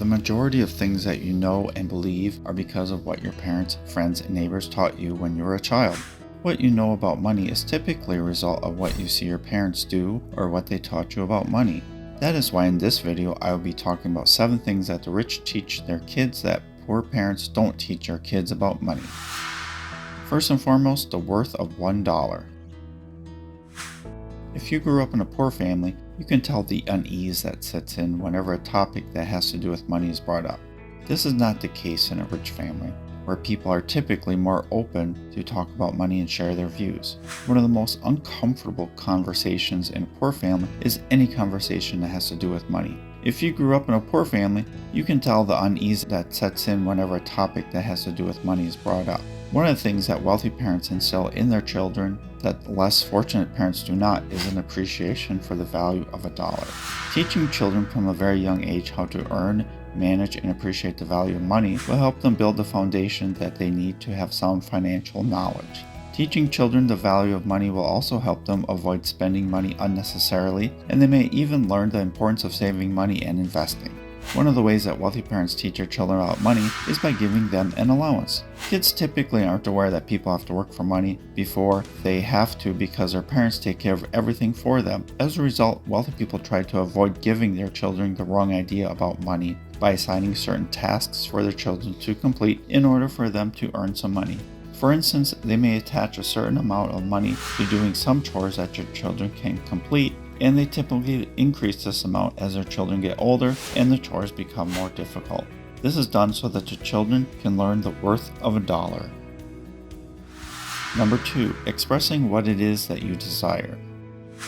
The majority of things that you know and believe are because of what your parents, friends, and neighbors taught you when you were a child. What you know about money is typically a result of what you see your parents do or what they taught you about money. That is why in this video I will be talking about 7 things that the rich teach their kids that poor parents don't teach their kids about money. First and foremost, the worth of $1. If you grew up in a poor family, you can tell the unease that sets in whenever a topic that has to do with money is brought up. This is not the case in a rich family, where people are typically more open to talk about money and share their views. One of the most uncomfortable conversations in a poor family is any conversation that has to do with money. If you grew up in a poor family, you can tell the unease that sets in whenever a topic that has to do with money is brought up. One of the things that wealthy parents instill in their children that less fortunate parents do not is an appreciation for the value of $1. Teaching children from a very young age how to earn, manage, and appreciate the value of money will help them build the foundation that they need to have sound financial knowledge. Teaching children the value of money will also help them avoid spending money unnecessarily, and they may even learn the importance of saving money and investing. One of the ways that wealthy parents teach their children about money is by giving them an allowance. Kids typically aren't aware that people have to work for money before they have to because their parents take care of everything for them. As a result, wealthy people try to avoid giving their children the wrong idea about money by assigning certain tasks for their children to complete in order for them to earn some money. For instance, they may attach a certain amount of money to doing some chores that your children can complete, and they typically increase this amount as their children get older and the chores become more difficult. This is done so that your children can learn the worth of $1. Number 2, expressing what it is that you desire.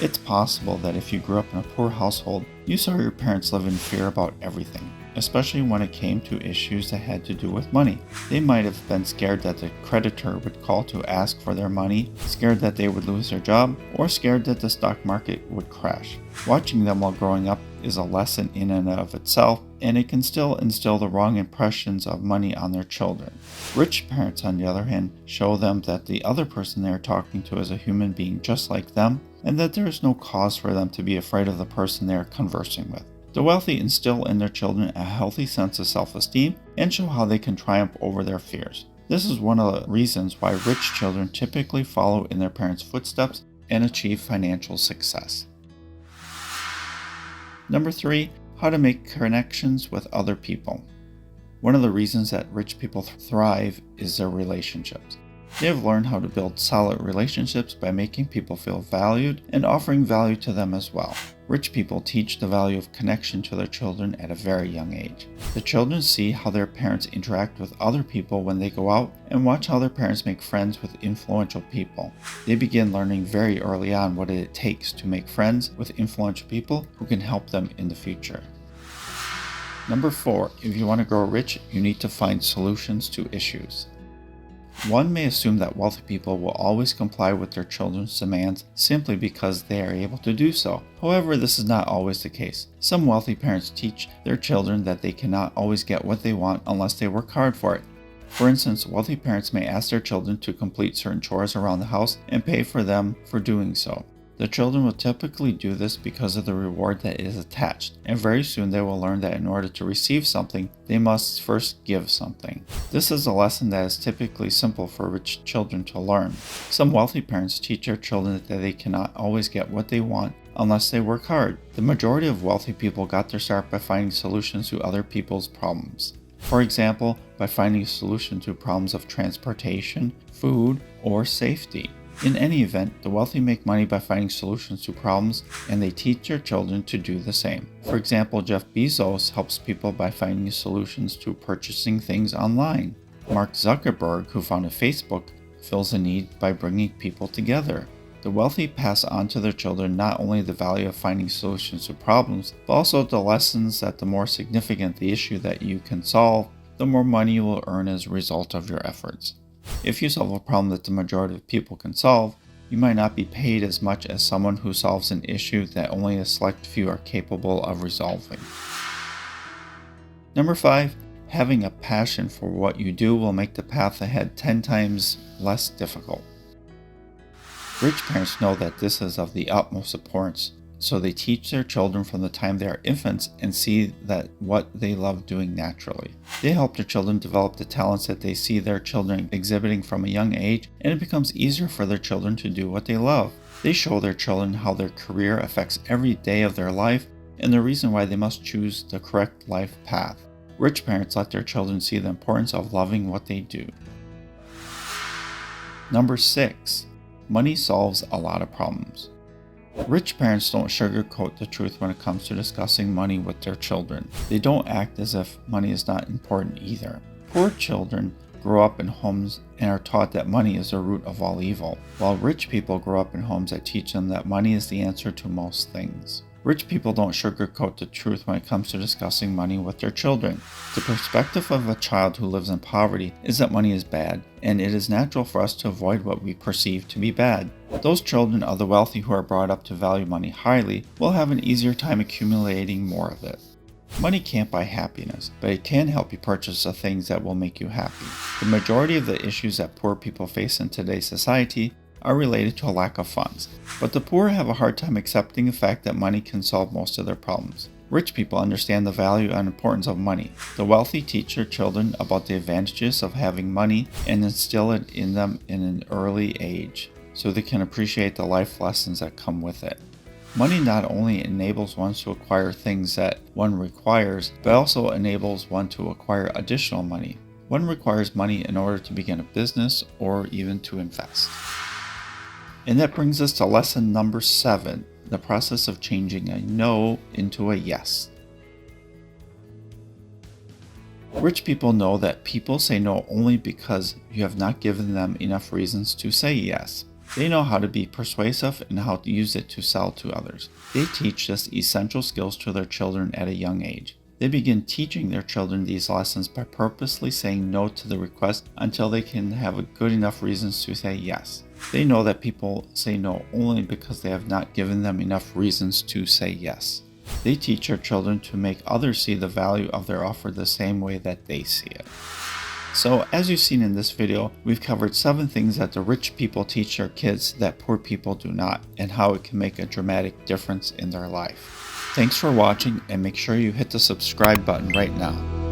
It's possible that if you grew up in a poor household, you saw your parents live in fear about everything, especially when it came to issues that had to do with money. They might have been scared that the creditor would call to ask for their money, scared that they would lose their job, or scared that the stock market would crash. Watching them while growing up is a lesson in and of itself, and it can still instill the wrong impressions of money on their children. Rich parents, on the other hand, show them that the other person they are talking to is a human being just like them, and that there is no cause for them to be afraid of the person they are conversing with. The wealthy instill in their children a healthy sense of self-esteem and show how they can triumph over their fears. This is one of the reasons why rich children typically follow in their parents' footsteps and achieve financial success. Number 3, how to make connections with other people. One of the reasons that rich people thrive is their relationships. They have learned how to build solid relationships by making people feel valued and offering value to them as well. Rich people teach the value of connection to their children at a very young age. The children see how their parents interact with other people when they go out and watch how their parents make friends with influential people. They begin learning very early on what it takes to make friends with influential people who can help them in the future. Number 4, if you want to grow rich, you need to find solutions to issues. One may assume that wealthy people will always comply with their children's demands simply because they are able to do so. However, this is not always the case. Some wealthy parents teach their children that they cannot always get what they want unless they work hard for it. For instance, wealthy parents may ask their children to complete certain chores around the house and pay for them for doing so. The children will typically do this because of the reward that is attached, and very soon they will learn that in order to receive something, they must first give something. This is a lesson that is typically simple for rich children to learn. Some wealthy parents teach their children that they cannot always get what they want unless they work hard. The majority of wealthy people got their start by finding solutions to other people's problems. For example, by finding a solution to problems of transportation, food, or safety. In any event, the wealthy make money by finding solutions to problems, and they teach their children to do the same. For example, Jeff Bezos helps people by finding solutions to purchasing things online. Mark Zuckerberg, who founded Facebook, fills a need by bringing people together. The wealthy pass on to their children not only the value of finding solutions to problems, but also the lessons that the more significant the issue that you can solve, the more money you will earn as a result of your efforts. If you solve a problem that the majority of people can solve, you might not be paid as much as someone who solves an issue that only a select few are capable of resolving. Number 5, having a passion for what you do will make the path ahead 10 times less difficult. Rich parents know that this is of the utmost importance, so they teach their children from the time they are infants and see that what they love doing naturally. They help their children develop the talents that they see their children exhibiting from a young age, and it becomes easier for their children to do what they love. They show their children how their career affects every day of their life and the reason why they must choose the correct life path. Rich parents let their children see the importance of loving what they do. Number 6. Money solves a lot of problems. Rich parents don't sugarcoat the truth when it comes to discussing money with their children. They don't act as if money is not important either. Poor children grow up in homes and are taught that money is the root of all evil, while rich people grow up in homes that teach them that money is the answer to most things. Rich people don't sugarcoat the truth when it comes to discussing money with their children. The perspective of a child who lives in poverty is that money is bad, and it is natural for us to avoid what we perceive to be bad. Those children of the wealthy who are brought up to value money highly will have an easier time accumulating more of it. Money can't buy happiness, but it can help you purchase the things that will make you happy. The majority of the issues that poor people face in today's society are related to a lack of funds, but the poor have a hard time accepting the fact that money can solve most of their problems. Rich people understand the value and importance of money. The wealthy teach their children about the advantages of having money and instill it in them in an early age, so they can appreciate the life lessons that come with it. Money not only enables one to acquire things that one requires, but also enables one to acquire additional money. One requires money in order to begin a business or even to invest. And that brings us to lesson number 7, the process of changing a no into a yes. Rich people know that people say no only because you have not given them enough reasons to say yes. They know how to be persuasive and how to use it to sell to others. They teach this essential skills to their children at a young age. They begin teaching their children these lessons by purposely saying no to the request until they can have good enough reasons to say yes. They know that people say no only because they have not given them enough reasons to say yes. They teach their children to make others see the value of their offer the same way that they see it. So, as you've seen in this video, we've covered 7 things that the rich people teach their kids that poor people do not, and how it can make a dramatic difference in their life. Thanks for watching, and make sure you hit the subscribe button right now.